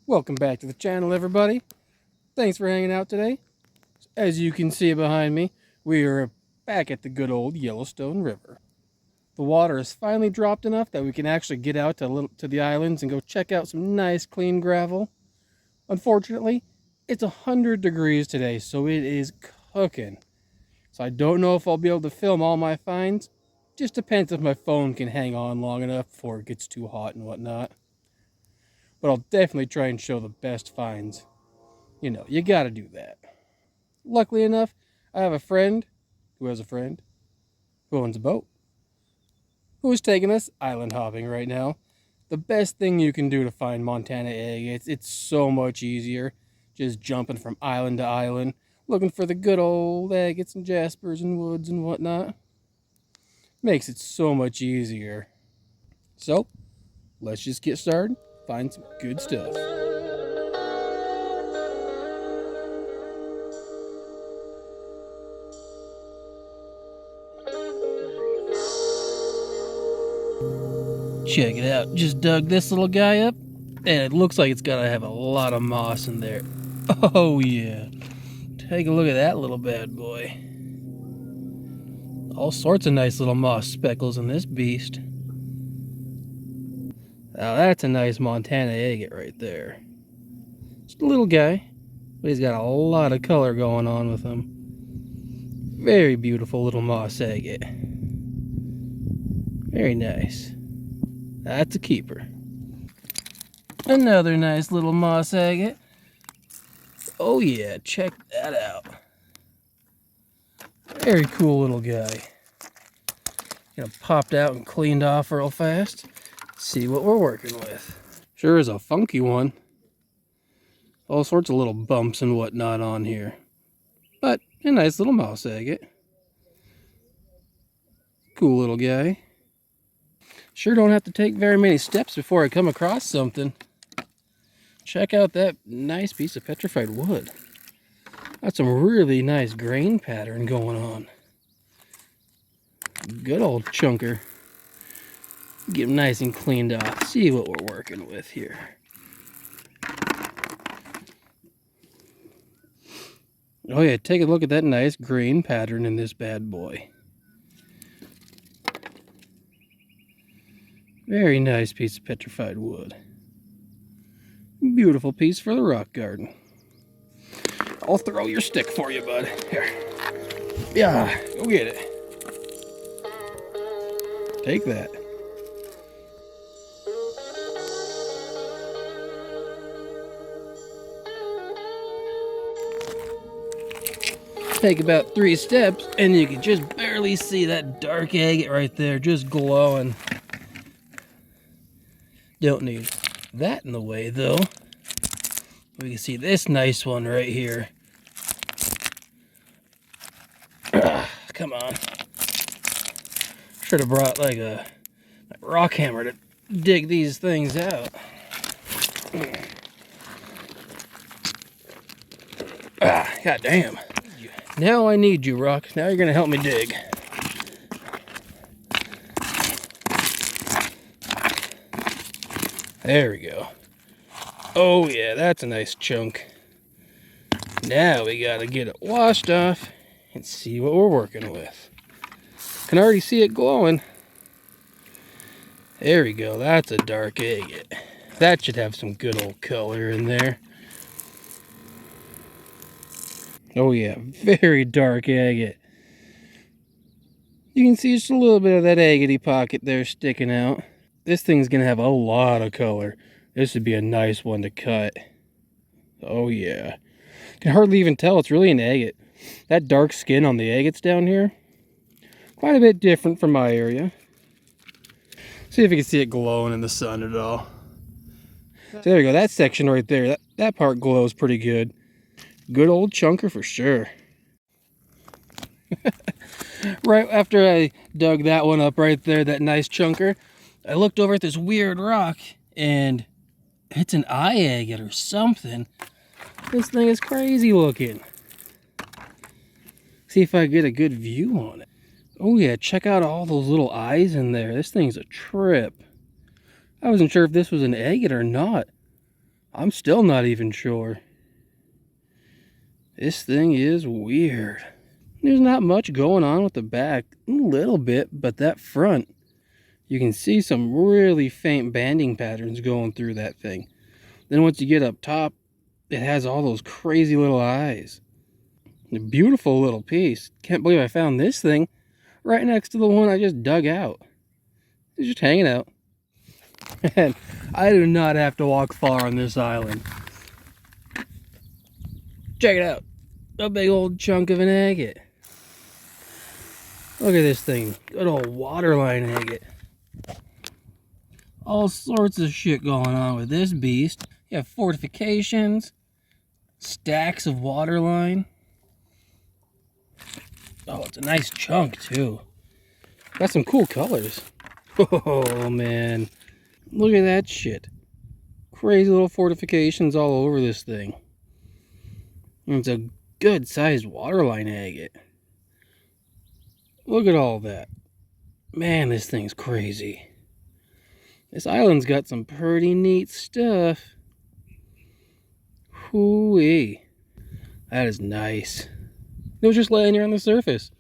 Welcome back to the channel, everybody. Thanks for hanging out today. As you can see behind me, we are back at the good old Yellowstone River. The water has finally dropped enough that we can actually get out to the islands and go check out some nice clean gravel. Unfortunately, it's 100 degrees today, so it is cooking. So I don't know if I'll be able to film all my finds. Just depends if my phone can hang on long enough before it gets too hot and whatnot. But I'll definitely try and show the best finds. You know, you gotta do that. Luckily enough, I have a friend who has a friend who owns a boat, who is taking us island hopping right now. The best thing you can do to find Montana agates, it's so much easier just jumping from island to island, looking for the good old agates and jaspers and woods and whatnot. Makes it so much easier. So, let's just get started, find some good stuff. Check it out, just dug this little guy up, and it looks like it's gotta have a lot of moss in there. Oh yeah, take a look at that little bad boy. All sorts of nice little moss speckles in this beast. Now that's a nice Montana agate right there. Just a little guy, but he's got a lot of color going on with him. Very beautiful little moss agate. Very nice. That's a keeper. Another nice little moss agate. Oh yeah, check that out. Very cool little guy. Gonna popped out and cleaned off real fast. See what we're working with. Sure is a funky one. All sorts of little bumps and whatnot on here. But a nice little moss agate. Cool little guy. Sure don't have to take very many steps before I come across something. Check out that nice piece of petrified wood. Got some really nice grain pattern going on. Good old chunker. Get them nice and cleaned off. See what we're working with here. Oh yeah, take a look at that nice grain pattern in this bad boy. Very nice piece of petrified wood. Beautiful piece for the rock garden. I'll throw your stick for you, bud. Here. Yeah, go get it. Take that. Take about 3 steps and you can just barely see that dark agate right there, just glowing. Don't need that in the way though. We can see this nice one right here. Come on. Should have brought like a rock hammer to dig these things out. God damn. Now I need you, Rock. Now you're gonna help me dig. There we go. Oh yeah, that's a nice chunk. Now we gotta get it washed off and see what we're working with. Can already see it glowing. There we go, that's a dark agate. That should have some good old color in there. Oh yeah, very dark agate. You can see just a little bit of that agatey pocket there sticking out. This thing's gonna have a lot of color. This would be a nice one to cut. Oh yeah. Can hardly even tell it's really an agate. That dark skin on the agates down here, quite a bit different from my area. See if you can see it glowing in the sun at all. So there we go, that section right there, that part glows pretty good. Good old chunker for sure. Right after I dug that one up right there, that nice chunker, I looked over at this weird rock and it's an eye agate or something. This thing is crazy looking. See if I get a good view on it. Oh yeah, check out all those little eyes in there. This thing's a trip. I wasn't sure if this was an agate or not. I'm still not even sure. This thing is weird. There's not much going on with the back. A little bit, but that front, you can see some really faint banding patterns going through that thing. Then once you get up top, it has all those crazy little eyes. A beautiful little piece. Can't believe I found this thing right next to the one I just dug out. It's just hanging out. And I do not have to walk far on this island. Check it out. A big old chunk of an agate. Look at this thing. Good old waterline agate. All sorts of shit going on with this beast. You have fortifications, stacks of waterline. Oh, it's a nice chunk too. Got some cool colors. Oh man. Look at that shit. Crazy little fortifications all over this thing. And it's a good sized waterline agate. Look at all that. Man, this thing's crazy. This island's got some pretty neat stuff. Hoo-wee. That is nice. It was just laying here on the surface.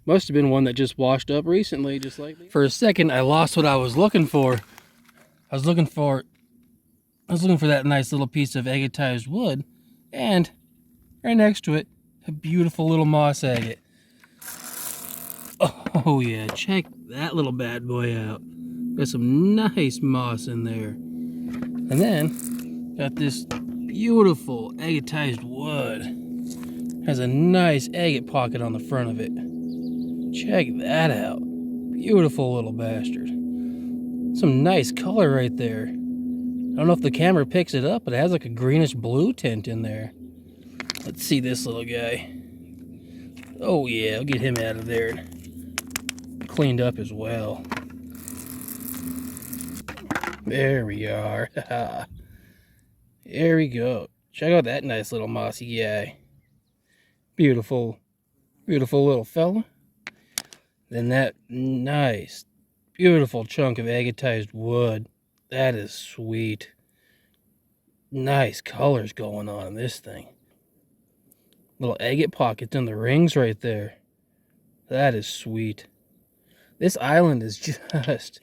Must have been one that just washed up recently, just like me. For a second, I lost what I was looking for. I was looking for that nice little piece of agatized wood, and right next to it, a beautiful little moss agate. Oh yeah, check that little bad boy out. Got some nice moss in there. And then, got this beautiful agatized wood. Has a nice agate pocket on the front of it. Check that out. Beautiful little bastard. Some nice color right there. I don't know if the camera picks it up, but it has like a greenish blue tint in there. Let's see this little guy. Oh yeah, I'll get him out of there and cleaned up as well. There we are. There we go. Check out that nice little mossy guy. Beautiful, beautiful little fella. Then that nice, beautiful chunk of agatized wood. That is sweet. Nice colors going on in this thing. Little agate pockets in the rings right there. That is sweet. This island is just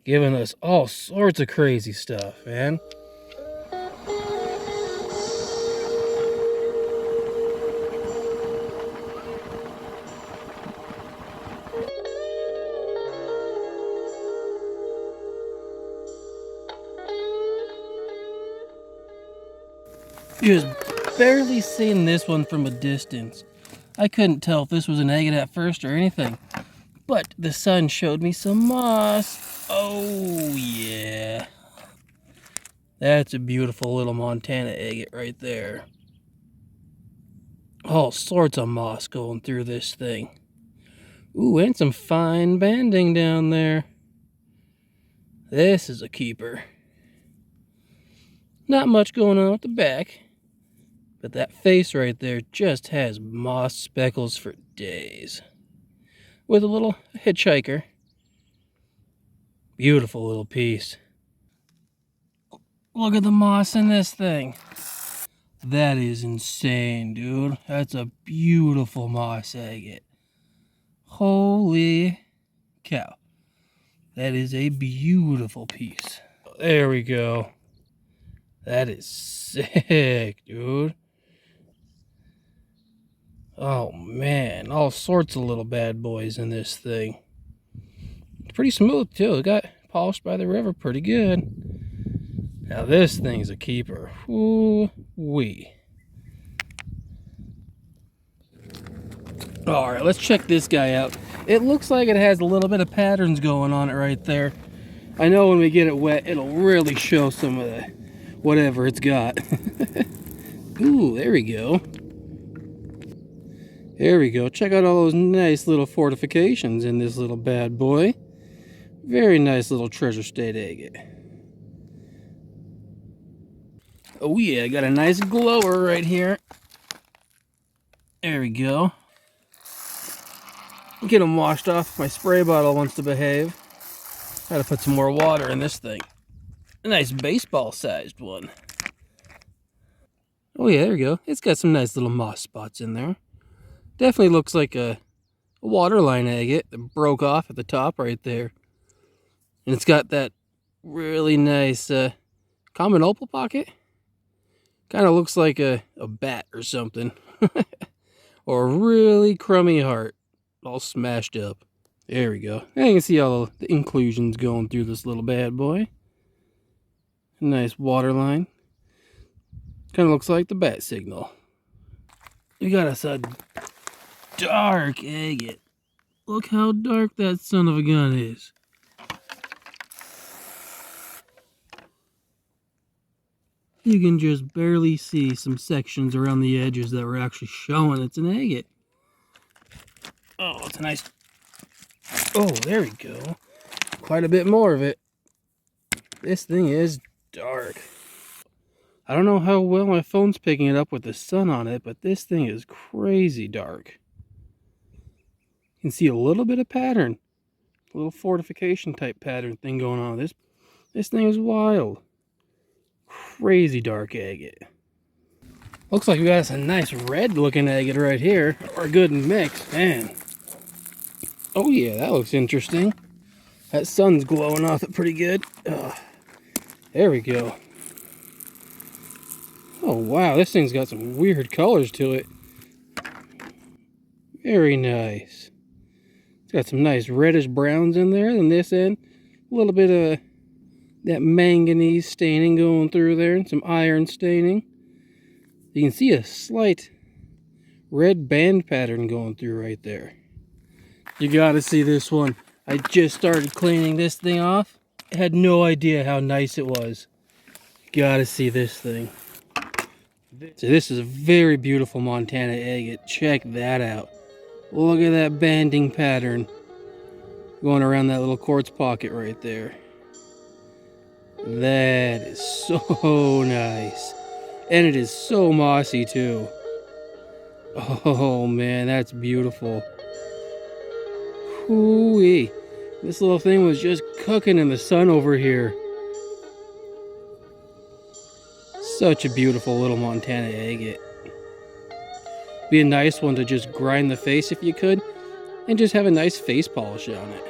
giving us all sorts of crazy stuff, man. Just barely seeing this one from a distance. I couldn't tell if this was an agate at first or anything, but the sun showed me some moss. Oh yeah, that's a beautiful little Montana agate right there. All sorts of moss going through this thing. Ooh, and some fine banding down there. This is a keeper. Not much going on with the back, but that face right there just has moss speckles for days. With a little hitchhiker. Beautiful little piece. Look at the moss in this thing. That is insane, dude. That's a beautiful moss agate. Holy cow. That is a beautiful piece. There we go. That is sick, dude. Oh man, all sorts of little bad boys in this thing. It's pretty smooth too. It got polished by the river pretty good. Now this thing's a keeper. Ooh-wee. Alright, let's check this guy out. It looks like it has a little bit of patterns going on it right there. I know when we get it wet, it'll really show some of the whatever it's got. Ooh, there we go. There we go. Check out all those nice little fortifications in this little bad boy. Very nice little treasure state agate. Oh yeah, got a nice glower right here. There we go. Get them washed off. My spray bottle wants to behave. Gotta put some more water in this thing. A nice baseball-sized one. Oh yeah, there we go. It's got some nice little moss spots in there. Definitely looks like a waterline agate that broke off at the top right there. And it's got that really nice common opal pocket. Kind of looks like a bat or something. Or a really crummy heart. All smashed up. There we go. And you can see all the inclusions going through this little bad boy. Nice waterline. Kind of looks like the bat signal. We got us a dark agate. Look how dark that son of a gun is. You can just barely see some sections around the edges that were actually showing it's an agate. Oh, it's a nice... Oh, there we go. Quite a bit more of it. This thing is dark. I don't know how well my phone's picking it up with the sun on it, but this thing is crazy dark. You can see a little bit of pattern. A little fortification type pattern thing going on. This thing is wild. Crazy dark agate. Looks like we got us a nice red looking agate right here. Or a good mix, man. Oh yeah, that looks interesting. That sun's glowing off it pretty good. There we go. Oh wow, this thing's got some weird colors to it. Very nice. It's got some nice reddish browns in there on this end. A little bit of that manganese staining going through there and some iron staining. You can see a slight red band pattern going through right there. You gotta see this one. I just started cleaning this thing off. I had no idea how nice it was. Gotta see this thing. So this is a very beautiful Montana agate. Check that out. Look at that banding pattern going around that little quartz pocket right there. That is so nice. And it is so mossy too. Oh man, that's beautiful. Hoo-wee. This little thing was just cooking in the sun over here. Such a beautiful little Montana agate. Be a nice one to just grind the face if you could, and just have a nice face polish on it.